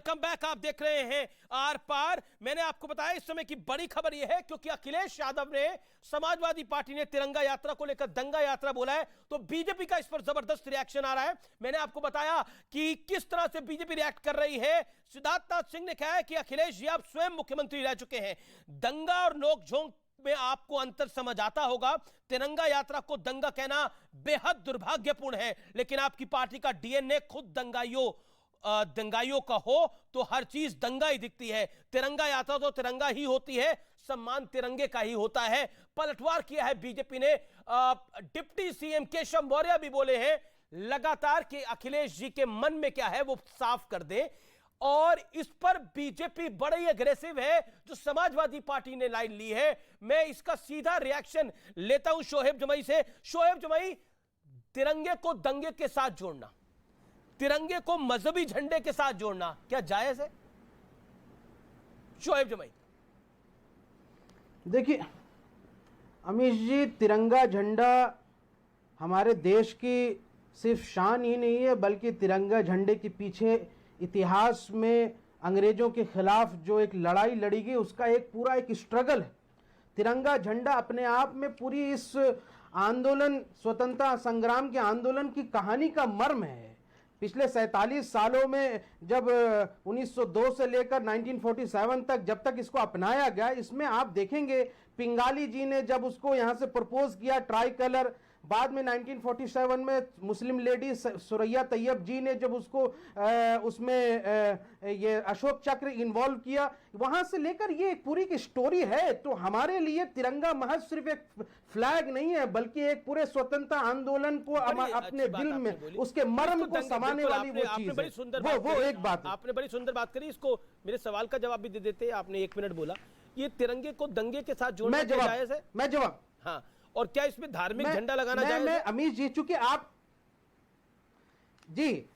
Welcome back. आप देख रहे हैं आर पार। मैंने आपको बताया इस समय की बड़ी खबर यह है क्योंकि अखिलेश यादव ने, समाजवादी पार्टी ने तिरंगा यात्रा को लेकर दंगा यात्रा बोला है, तो बीजेपी का इस पर जबरदस्त रिएक्शन आ रहा है। मैंने आपको बताया कि किस तरह से बीजेपी रिएक्ट कर रही है। सिद्धार्थनाथ सिंह ने कहा है कि अखिलेश जी आप स्वयं मुख्यमंत्री रह चुके हैं, दंगा और नोकझोंक में आपको अंतर समझ आता होगा। तिरंगा यात्रा को दंगा कहना बेहद दुर्भाग्यपूर्ण है, लेकिन आपकी पार्टी का डीएनए खुद दंगाइयों का हो तो हर चीज दंगा ही दिखती है। तिरंगा यात्रा तो तिरंगा ही होती है, सम्मान तिरंगे का ही होता है। पलटवार किया है बीजेपी ने। डिप्टी सीएम केशव मौर्य भी बोले हैं लगातार कि अखिलेश जी के मन में क्या है वो साफ कर दें, और इस पर बीजेपी बड़ा ही अग्रेसिव है जो समाजवादी पार्टी ने लाइन ली है। मैं इसका सीधा रिएक्शन लेता हूं शोएब जमई से। शोएब जमई, तिरंगे को दंगे के साथ जोड़ना, तिरंगे को मजहबी झंडे के साथ जोड़ना क्या जायज है? शोएब जमई। देखिए अमीश जी, तिरंगा झंडा हमारे देश की सिर्फ शान ही नहीं है, बल्कि तिरंगा झंडे के पीछे इतिहास में अंग्रेजों के खिलाफ जो एक लड़ाई लड़ी गई उसका एक पूरा एक स्ट्रगल है। तिरंगा झंडा अपने आप में पूरी इस आंदोलन, स्वतंत्रता संग्राम के आंदोलन की कहानी का मर्म है। पिछले 47 सालों में जब 1902 से लेकर 1947 तक जब तक इसको अपनाया गया, इसमें आप देखेंगे पिंगाली जी ने जब उसको यहाँ से प्रपोज किया ट्राई कलर, बाद में 1947 में मुस्लिम लेडी सुरैया तैयब जी ने जब उसको उसमें ये अशोक चक्र इन्वॉल्व किया, वहां से लेकर ये एक पूरी की स्टोरी है। तो हमारे लिए तिरंगा महज सिर्फ एक फ्लैग नहीं है, बल्कि एक पूरे स्वतंत्रता आंदोलन को अपने दिल में उसके मर्म को समाने वाली वो चीज है। वो एक बात आपने बड़ी सुंदर बात करी। इसको मेरे सवाल का जवाब भी दे देते। आपने 1 मिनट बोला, ये तिरंगे को दंगे के साथ जोड़ना जायज है? मैं जवाब, हाँ, और क्या इसमें धार्मिक झंडा लगाना जायज है? अमीश जी,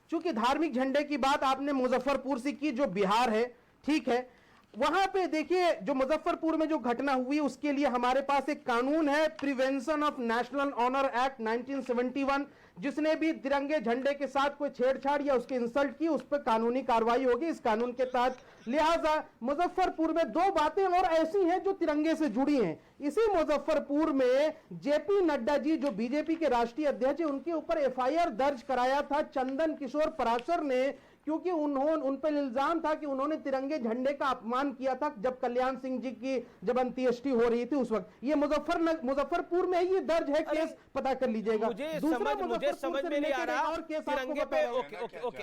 चूंकि धार्मिक झंडे की बात आपने मुजफ्फरपुर से की, जो बिहार है, ठीक है, वहां पे देखिए जो मुजफ्फरपुर में जो घटना हुई उसके लिए हमारे पास एक कानून है, prevention of national honour act 1971। जिसने भी तिरंगे झंडे के साथ कोई छेड़छाड़ या उसके इंसल्ट की, उस पर कानूनी कार्रवाई होगी इस कानून के तहत। लिहाजा मुजफ्फरपुर में 2 बातें और ऐसी हैं जो तिरंगे से जुड़ी हैं। इसी मुजफ्फरपुर में जेपी नड्डा जी जो बीजेपी के राष्ट्रीय अध्यक्ष हैं, उनके ऊपर एफआईआर दर्ज कराया था चंदन किशोर पराशर ने, क्योंकि उन पर इल्जाम था कि उन्होंने तिरंगे झंडे का अपमान किया था जब कल्याण सिंह जी की जब अंत्येष्टि हो रही थी उस वक्त। ये मुजफ्फरपुर में ये दर्ज है, केस पता कर लीजिएगा। मुझे समझ में नहीं आ रहा तिरंगे पे।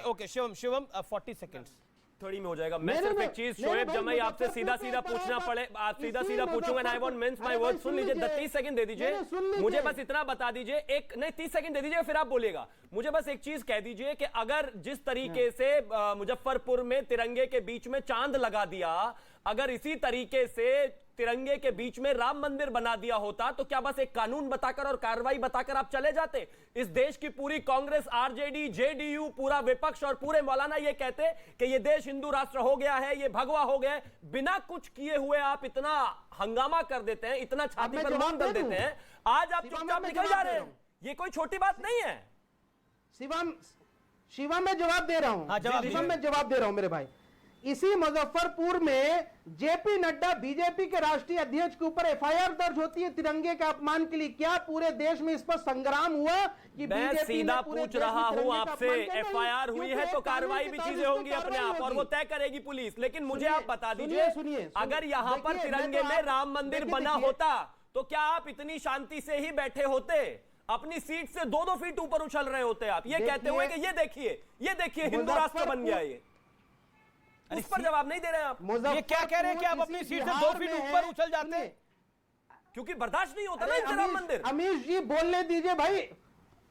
ओके शिवम 40 सेकंड्स थोड़ी में हो जाएगा। मैं सिर्फ एक चीज शोएब जमई आपसे सीधा पूछना पड़े, आप सीधा पूछूंगा। I want means my word. सुन लीजिए, 30 सेकंड दे दीजिए मुझे, बस इतना बता दीजिए, एक नहीं 30 सेकंड दे दीजिए, फिर आप बोलिएगा। मुझे बस एक चीज कह दीजिए कि अगर जिस तरीके से मुजफ्फरपुर में तिरंगे के बीच में चांद लगा दिया, अगर इसी तरीके से तिरंगे के बीच में राम मंदिर बना दिया होता, तो क्या बस एक कानून बताकर और कार्रवाई बताकर आप चले जाते? इस देश की पूरी कांग्रेस, आरजेडी, जेडीयू, पूरा विपक्ष और पूरे मौलाना ये कहते कि ये देश हिंदू राष्ट्र हो गया है, ये भगवा हो गया है। बिना कुछ किए हुए आप इतना हंगामा कर देते हैं, इतना छाती पर मांग कर देते हैं। आज आप चुपचाप निकल जा रहे हैं, ये कोई छोटी बात नहीं है। शिवम मैं जवाब दे रहा हूं। शिवम मैं जवाब दे रहा हूं मेरे भाई। इसी मुजफ्फरपुर में जेपी नड्डा बीजेपी के राष्ट्रीय अध्यक्ष के ऊपर एफआईआर दर्ज होती है तिरंगे के अपमान के लिए। क्या पूरे देश में इस पर संग्राम हुआ कि मैं सीधा पूछ रहा हूं आपसे, एफआईआर हुई है तो कार्रवाई भी चीजें होंगी अपने आप, और वो तय करेगी पुलिस। लेकिन मुझे आप बता दीजिए, अगर यहां पर तिरंगे में राम मंदिर बना होता तो क्या आप इतनी शांति से ही बैठे होते? अपनी सीट से 2-2 फीट ऊपर उछल रहे होते आप, ये कहते हुए कि ये देखिए हिंदू राष्ट्र बन गया। ये उस पर जवाब नहीं दे रहे हैं आप। ये क्या कह रहे हैं कि आप अपनी सीट से 2 फीट ऊपर उछल जाते हैं? क्योंकि बर्दाश्त नहीं होता ना राम मंदिर। अमीश जी बोलने दीजिए भाई।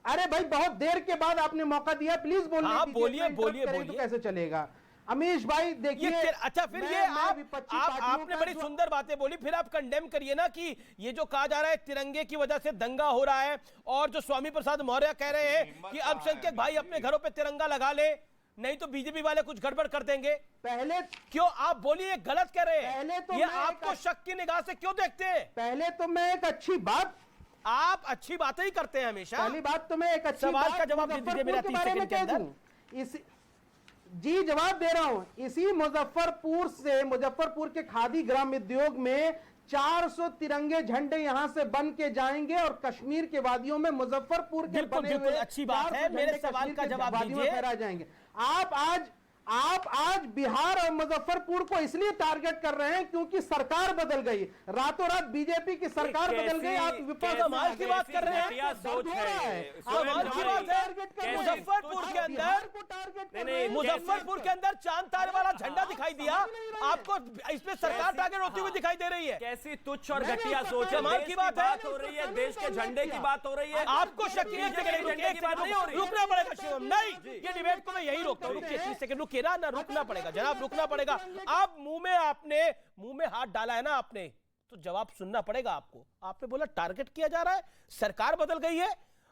अरे भाई बहुत देर के बाद आपने मौका दिया, प्लीज बोलिए। तो कैसे चलेगा अमीश भाई? देखिए अच्छा, फिर ये आपने बड़ी सुंदर बातें बोली, फिर आप कंडेम करिए ना कि ये जो कहा जा रहा है तिरंगे की वजह से दंगा हो रहा है, और जो स्वामी प्रसाद मौर्य कह रहे हैं कि अल्पसंख्यक भाई अपने घरों पे तिरंगा लगा ले, नहीं तो बीजेपी वाले कुछ गड़बड़ कर देंगे। पहले क्यों आप बोलिए गलत कर रहे हैं? पहले तो ये आपको शक की निगाह से क्यों देखते हैं? पहले तो मैं एक अच्छी बात, आप अच्छी बातें ही करते हैं हमेशा। पहली बात तो मैं एक अच्छी सवाल का जवाब दे दीजिए मेरा 30 सेकंड के अंदर। जी जवाब दे रहा हूं। इसी मुजफ्फरपुर के खादी ग्राम उद्योग में 400 तिरंगे झंडे यहां से बन के जाएंगे और कश्मीर के वादियों में मुजफ्फरपुर के बिल्कुल, बने बिल्कुल, हुए अच्छी बात 400 है। मेरे झंडे सवाल का कश्मीर के जवाब वादियों में दीजिए। फहराए जाएंगे। आप आज बिहार और मुजफ्फरपुर को इसलिए टारगेट कर रहे हैं क्योंकि सरकार बदल गई, रातों रात बीजेपी की सरकार बदल गई। आप विपक्ष कमाल की बात कर रहे हैं। घटिया सोच है कमाल की बात है। मुजफ्फरपुर के अंदर मुजफ्फरपुर के अंदर चांद तारे वाला झंडा दिखाई दिया, आपको इसमें सरकार टारगेट होती हुई दिखाई दे रही है। कैसी तुच्छ और घटिया सोच है। कमाल की बात है। हो रही है, देश के झंडे की बात हो रही है। आपको शक नहीं है, रुकना पड़ेगा शिवम। नहीं, ये डिबेट को मैं यही रोकता हूं। रुकिए 30 सेकंड, रुकिए ना, रुकना पड़ेगा जनाब, रुकना पड़ेगा। आप मुंह में हाथ डाला है ना आपने, तो जवाब सुनना पड़ेगा आपको। आपने बोला टारगेट किया जा रहा है, सरकार बदल गई है,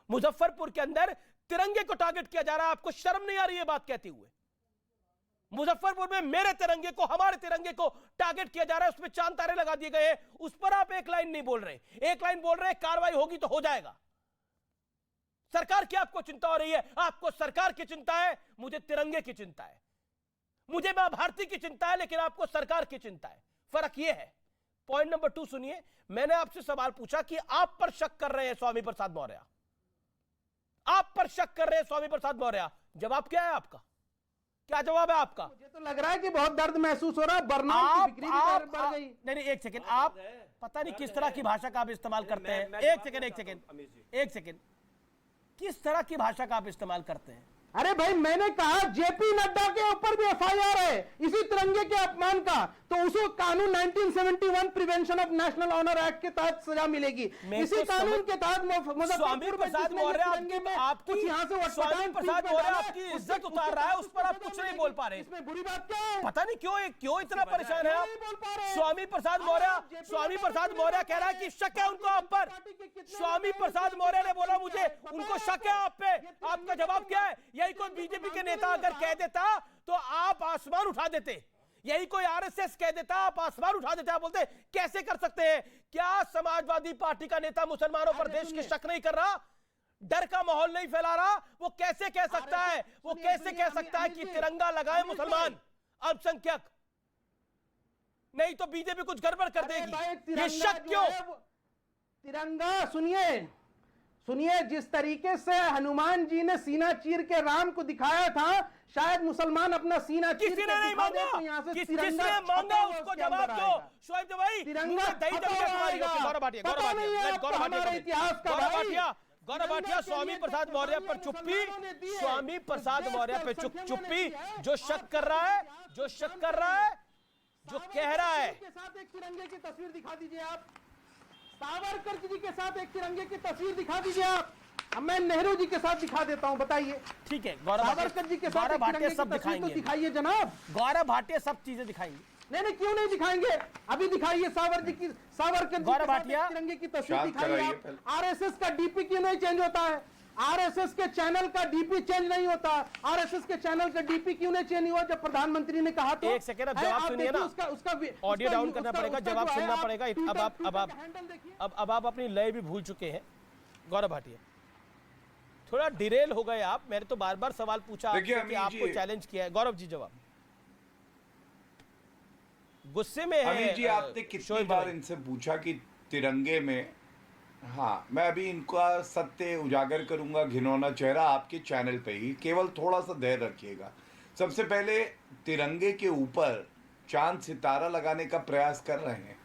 मुजफ्फरपुर के अंदर तिरंगे को टारगेट किया जा रहा है। आपको शर्म नहीं आ रही है बात कहते हुए? मुजफ्फरपुर में मेरे तिरंगे को, हमारे तिरंगे को टारगेट किया जा रहा है, उसमें चांद तारे लगा दिए गए हैं, उस पर आप एक लाइन नहीं बोल रहे। एक लाइन बोल रहे हैं कार्रवाई होगी तो हो जाएगा। सरकार की आपको चिंता हो रही है, आपको सरकार की चिंता है, मुझे तिरंगे की चिंता है, मुझे मां भारती की चिंता है, लेकिन आपको सरकार की चिंता है। फर्क यह है। पॉइंट नंबर 2 सुनिए। मैंने आपसे सवाल पूछा कि आप पर शक कर रहे हैं स्वामी प्रसाद मौर्य, आप पर शक कर रहे हैं स्वामी प्रसाद मौर्य। जवाब क्या है आपका? क्या जवाब है आपका? मुझे तो लग रहा है कि बहुत दर्द महसूस हो रहा है। बर्नाल की बिक्री भी बढ़ गई। नहीं, एक सेकंड, आप पता नहीं किस तरह की भाषा का आप इस्तेमाल करते हैं। एक सेकंड, किस तरह की भाषा का आप इस्तेमाल करते हैं? अरे भाई, मैंने कहा जेपी नड्डा के ऊपर भी एफआईआर है इसी तिरंगे के अपमान का, तो उसको कानून 1971 prevention of national honour act के तहत सजा मिलेगी। इसी कानून के तहत स्वामी प्रसाद मौर्य आपकी इज्जत उतार रहा है, उस पर आप कुछ नहीं बोल पा रहे। इसमें बुरी बात क्या है? पता नहीं क्यों इतना परेशान है आप। स्वामी प्रसाद मौर्य कह रहा है कि शक है उनको आप पर। स्वामी प्रसाद मौर्य ने बोला मुझे उनको शक है आप पे। आपका जवाब क्या है? यही कोई बीजेपी के नेता अगर कह देता तो आप आसमान उठा देते। यही कोई आरएसएस कह देता आप आसमान उठा देते। आप बोलते कैसे कर सकते हैं? क्या समाजवादी पार्टी का नेता मुसलमानों पर देश के शक नहीं कर रहा, डर का माहौल नहीं फैला रहा? वो कैसे कह सकता है, वो कैसे कह सकता है कि तिरंगा लगाए मुसलमान अल्पसंख्यक? नहीं तो बीजेपी कुछ गड़बड़ कर देगी। ये शक क्यों? तिरंगा सुनिए, जिस तरीके से हनुमान जी ने सीना चीर के राम को दिखाया था, शायद मुसलमान अपना सीना चीर किसी ने नहीं मांगा, किसने मांगा उसको जवाब दो। शोएब भाई, तिरंगा दही जम गया तुम्हारी। गौरव भाटिया, स्वामी प्रसाद मौर्य पर चुप्पी, स्वामी प्रसाद मौर्य पर चुप्पी। जो शक कर रहा है, जो कह रहा है, के साथ एक तिरंगे की तस्वीर दिखा दीजिए आप। सावरकर जी के साथ एक तिरंगे की तस्वीर दिखा दीजिए आप। अब मैं नेहरू जी के साथ दिखा देता हूं, बताइए। ठीक है, सावरकर जी के साथ गौरव भाटिया सब दिखाएंगे। दिखाइए जनाब। गौरव भाटिया सब चीजें दिखाएंगे। नहीं, क्यों नहीं दिखाएंगे? अभी दिखाइए सावरकर जी के साथ तिरंगे की तस्वीर दिखाइए आप। आरएसएस का डीपी क्यों नहीं चेंज होता है? आरएसएस के चैनल का डीपी चेंज नहीं होता। आरएसएस के चैनल का डीपी क्यों नहीं चेंज हुआ जब प्रधानमंत्री ने कहा? तो एक सेकंड, अब जवाब सुनिए ना। ऑडियो डाउन करना पड़ेगा, जवाब सुनना पड़ेगा। अब आप अपनी लय भी भूल चुके हैं। गौरव भाटिया, थोड़ा डिरेल हो गए आप। मैंने तो बार बार सवाल पूछा कि आपको चैलेंज किया है। गौरव जी जवाब। गुस्से में है अमित जी, आपने कितनी बार इनसे पूछा कि तिरंगे में, हाँ, मैं अभी इनका सत्य उजागर करूंगा, घिनौना चेहरा आपके चैनल पे ही। केवल थोड़ा सा धैर्य रखिएगा। सबसे पहले तिरंगे के ऊपर चांद सितारा लगाने का प्रयास कर रहे हैं।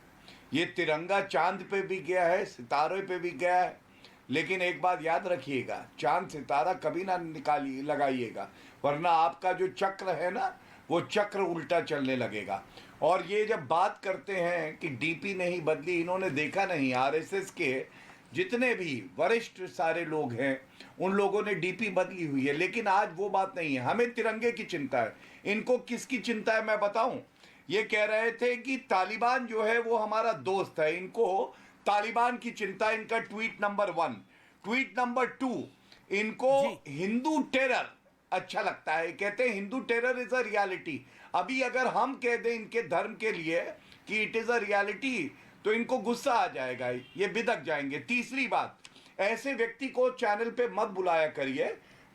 ये तिरंगा चांद पे भी गया है, सितारे पे भी गया है, लेकिन एक बात याद रखिएगा, चांद सितारा कभी ना लगाइएगा, वरना आपका जो चक्र है ना, वो चक्र उल्टा चलने लगेगा। और ये जब बात करते हैं कि डीपी नहीं बदली, इन्होंने देखा नहीं, आरएसएस के जितने भी वरिष्ठ सारे लोग हैं उन लोगों ने डीपी बदली हुई है, लेकिन आज वो बात नहीं है। हमें तिरंगे की चिंता है। इनको किसकी चिंता है मैं बताऊं? ये कह रहे थे कि तालिबान जो है वो हमारा दोस्त है, इनको तालिबान की चिंता। इनका ट्वीट नंबर 1। ट्वीट नंबर 2, इनको हिंदू टेरर अच्छा लगता है। कहते हैं Hindu terror is a reality. अभी अगर हम कह दें इनके धर्म के लिए कि इट इज अ रियलिटी, तो इनको गुस्सा आ जाएगा, ये बिदक जाएंगे। तीसरी बात, ऐसे व्यक्ति को चैनल पे मत बुलाया करिए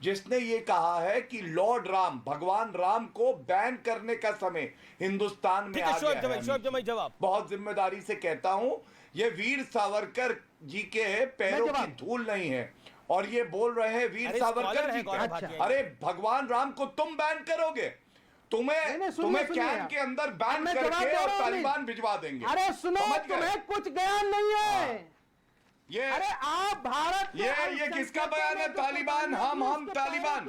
जिसने ये कहा है कि लॉर्ड राम, भगवान राम को बैन करने का समय हिंदुस्तान में ठीक आ है, गया शोएब है। जमाई जवाब। बहुत जिम्मेदारी से कहता हूं, ये वीर सावरकर जी के पैरों की धूल नहीं है, और ये बोल रहे हैं वीर अरे सावरकर स्कॉलर जी है गौरव के। भाटिया। अरे भगवान राम को तुम बैन करोगे? तुम्हें सुनिए कैन आप। के अंदर बैन मैं जवाब करके दे और रहा हूं तालिबान भिजवा देंगे। अरे सुनो, समझ गए? तुम्हें कुछ ज्ञान नहीं है। ये अरे आप भारत के ये किसका बयान है? तालिबान, हम तालिबान।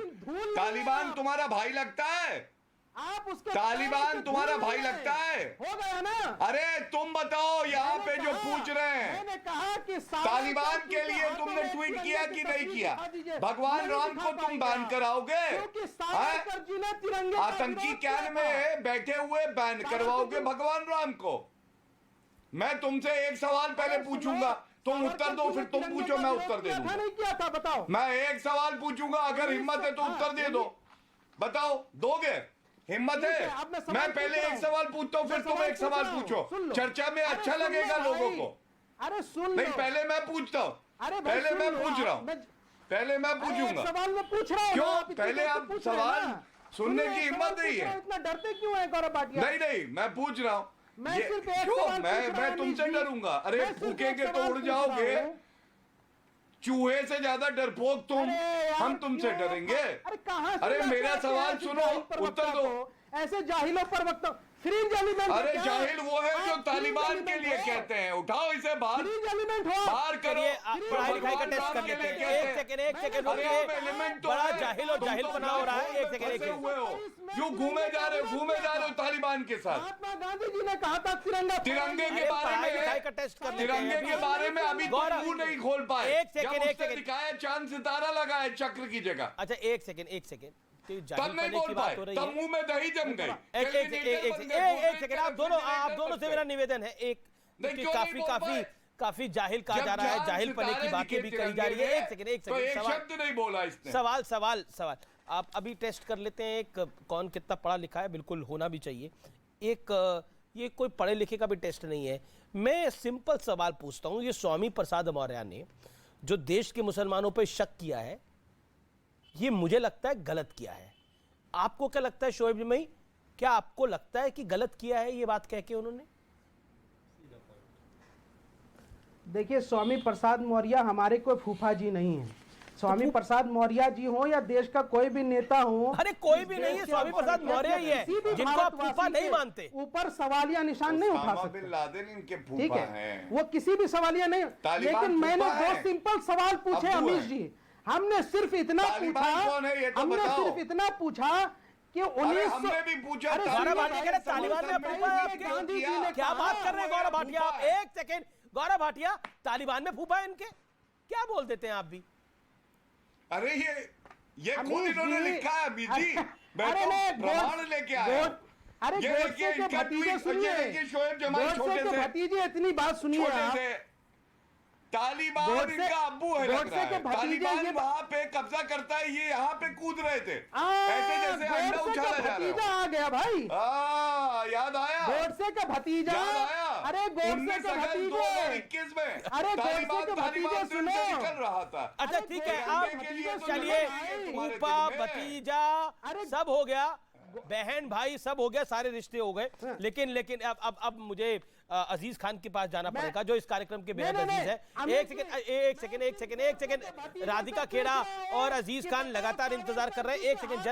तालिबान तुम्हारा भाई लगता है? आप उसके तालिबान तुम्हारा भाई लगता है? हो गया ना। अरे तुम बताओ, यहाँ पे जो पूछ रहे हैं मैंने कहा कि तालिबान के लिए तुमने ट्वीट किया कि नहीं किया? भगवान राम को तुम बैन कराओगे? सावरकर जी ने तिरंगे का आतंकी विरोध कैन किया में बैठे हुए बैन करवाओगे भगवान राम को? मैं तुमसे एक सवाल पहले पूछूंगा, तुम उत्तर दो, फिर तुम पूछो, मैं उत्तर दे दूंगा। नहीं किया था, बताओ। मैं एक सवाल पूछूंगा, अगर हिम्मत है तो उत्तर दे दो। बताओ, दोगे? हिम्मत है? अब मैं सवाल मैं पहले पूछ रहा एक हूं। सवाल पूछता हूं, फिर तुम एक सवाल सुन पूछो। लो। चर्चा में अरे अच्छा सुन लो लगेगा भाई। लोगों को। अरे सुन नहीं, लो। पहले मैं पूछता हूं। अरे भाई पहले सुन मैं लो, पूछ रहा हूं। मैं- मैं अरे पूछूंगा। एक सवाल मैं पूछ रहा हूं क्यों? ना, आप इतनी पहले देर से आप पूछ रहे हैं सवाल ना। सुनने सुनिए, की एक हिम्मत सवाल नहीं पूछ रहा है। हूं, इतना डरते क्यों है गौरव भाटिया? नहीं, मैं पूछ रहा हूं। मैं ये- सिर्फ एक क्यों? सवाल पूछ रहा मैं हूं, तुमसे अमीश जी। डरूंगा? अरे मैं सिर्फ एक फूकेंगे तो सवाल उड़ पूछ रहा जाओगे। हूं। चूहे से ज्यादा डरपोक तुम, अरे यार, हम तुमसे क्यों? डरेंगे? अरे कहां से अरे लाके मेरा आते सवाल हैं ऐसे सुनो, जाहिल प्रवक्ता उत्तर दो। को? ऐसे जाहिलों पर वक्ता फ्रिंज एलिमेंट। अरे जाहिल वो है जो तालिबान के लिए कहते हैं। उठाओ इसे बाहर, फ्रिंज एलिमेंट हो। बाहर करो। चलिए आप पढ़ाई लिखाई का भगवान टेस्ट राम कर के लेते लिए हैं। कहते एक हैं। सेकंड अरे आप रुकिए। एलिमेंट तो बड़ा है। जाहिल और तुम जाहिल तो बना हो रहा है। एक फंसे सेकंड हुए हो, जो घूमे जा रहे हो तालिबान के साथ। महात्मा गांधी जी ने कहा था तिरंगा तिरंगे के अरे बारे पढ़ाई लिखाई में, का टेस्ट कर लेते तिरंगे हैं के बारे में अभी गौरव, तुम मुंह नहीं खोल पाए। एक सेकंड, जब एक उसने सेकंड। दिखाया चांद सितारा लगा है चक्र की जगह, अच्छा एक सेकंड तब नहीं बोल पाए, तब मुंह में दही जम गई। एक सेकंड आप दोनों से मेरा निवेदन है। एक नहीं, क्योंकि क्यों नहीं बोल पाए? काफी जाहिल कहा जब जा रहा है, चांद जाहिल पने की सितारे बातें दिखे भी करी जा तिरंगे रही है। में, एक सेकंड तो एक शब्द नहीं बोला इसने। सवाल आप अभी टेस्ट कर लेते हैं। एक कौन कितना पढ़ा लिखा है, बिल्कुल होना भी चाहिए। एक ये कोई पढ़े लिखे का भी टेस्ट नहीं है। मैं सिंपल सवाल पूछता हूं। ये स्वामी प्रसाद मौर्य ने जो देश के मुसलमानों पर शक किया है, ये मुझे लगता है गलत किया है। आपको क्या लगता है शोएब जमाई, क्या आपको लगता है कि गलत किया है ये बात कह के उन्होंने? देखिए, स्वामी प्रसाद मौर्य हमारे कोई फूफा जी नहीं है। स्वामी प्रसाद मौर्य जी हो या देश का कोई भी नेता हो, अरे कोई भी नहीं है, स्वामी प्रसाद मौर्य ही है, किसी भी जिनको आप भारतवासी फूफा नहीं के मानते। ऊपर सवालिया निशान नहीं उठा ओसामा सकते। बिन लादेन इनके ठीक फूफा है, हैं। वो किसी भी सवालिया नहीं। तालिबान लेकिन मैंने फूफा दो है। सिंपल सवाल पूछे अब्दू अमीश है। जी। हमने सिर्फ इतना तालिबान पूछा, कौन है ये तो हमने बताओ। सिर्फ इतना पूछा कि अरे 1900 हमने भी पूछा, अरे गौरव सुनिए भाटिया कह रहे भाई, तालिबान में भाई, फूफा है ये आपके? गांधी जी ने क्या कहा, बात कर रहे हैं गौरव भाटिया आप? फूफा है। एक सेकंड गौरव भाटिया, तालिबान में फूफा है इनके? क्या बोल देते हैं आप भी? अरे ये खुद अमीश इन्होंने जी, लिखा है अमीश जी। मैं अरे तो नहीं, प्रमाण लेके आया हूं। अरे ये गोडसे देखिए के इनका भतीजे ट्वीट, सुनिए, ये देखिए शोएब जमाई गोडसे छोटे के से, भतीजे, इतनी बात सुनिए छोटे आप। से तालिबान गोडसे- इनका अब्बू है लग गोडसे रहा के है। भतीजे तालिबान ये- वहां पे कब्जा करता है, ये यहाँ पे कूद रहे थे, ऐसे जैसे अंडा गोडसे उछाला का जा रहा भतीजा आ गया भाई। है। याद आया, गोडसे का भतीजा। याद आया। अरे गोडसे 19 के अगस्त भतीजे। 2021 में अरे गोडसे तालिबान के तालिबान भतीजे दिल से सुनो। निकल रहा था। अच्छा अरे ठीक है, गोडसे आप के भतीजे चलिए, सुनो भाई। फूफा दिल में। भतीजा अरे सब हो गया, बहन भाई सब हो गया, सारे रिश्ते हो गए। लेकिन अब मुझे अजीज खान के पास जाना पड़ेगा, जो इस कार्यक्रम के बेहद नहीं, अजीज है। नहीं, एक सेकंड राधिका खेड़ा और अजीज खान लगातार इंतजार कर रहे हैं। एक सेकंड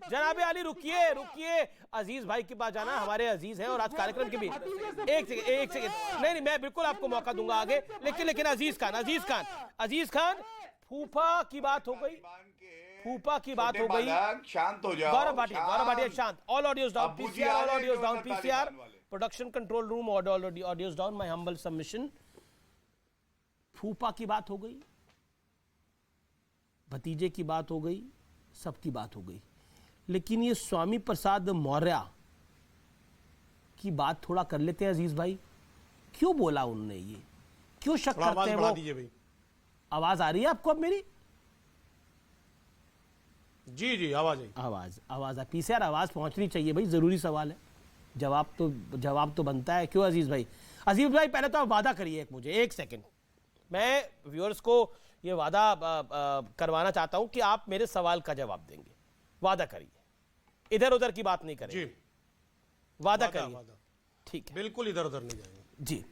जनाब आली रुकिए। अजीज भाई के पास जाना, हमारे अजीज हैं और आज कार्यक्रम के भी। एक सेकंड नहीं, मैं बिल्कुल आपको मौका दूंगा आगे। लेकिन अजीज खान फूफा की बात हो गई, फूफा की बात हो गई। शांत हो जाओ। गौरव भाटिया शांत। ऑल ऑडियोज डाउन, अब्बू जी पीसीआर आ ऑल रहे ऑडियोज हैं, डाउन, जो पीसीआर तालिबान वाले। Production control room all audios down, my humble submission. फूफा की बात हो गई, भतीजे की बात हो गई, सबकी बात हो गई, लेकिन ये स्वामी प्रसाद मौर्य की बात थोड़ा कर लेते हैं अजीज भाई। क्यों बोला उन्होंने ये, क्यों शक करते हैं वो? भाई। आवाज आ रही है आपको अब मेरी? जी आवाज पीसीआर आवाज पहुंचनी चाहिए भाई, जरूरी सवाल है, जवाब तो बनता है। क्यों अजीज भाई? पहले तो आप वादा करिए मुझे, एक सेकंड, मैं व्यूअर्स को ये वादा करवाना चाहता हूं कि आप मेरे सवाल का जवाब देंगे। वादा करिए, इधर उधर की बात नहीं करेंगे। जी, वादा वादा, करिए। वादा। ठीक है, बिल्कुल इधर उधर नहीं जाएंगे। जी।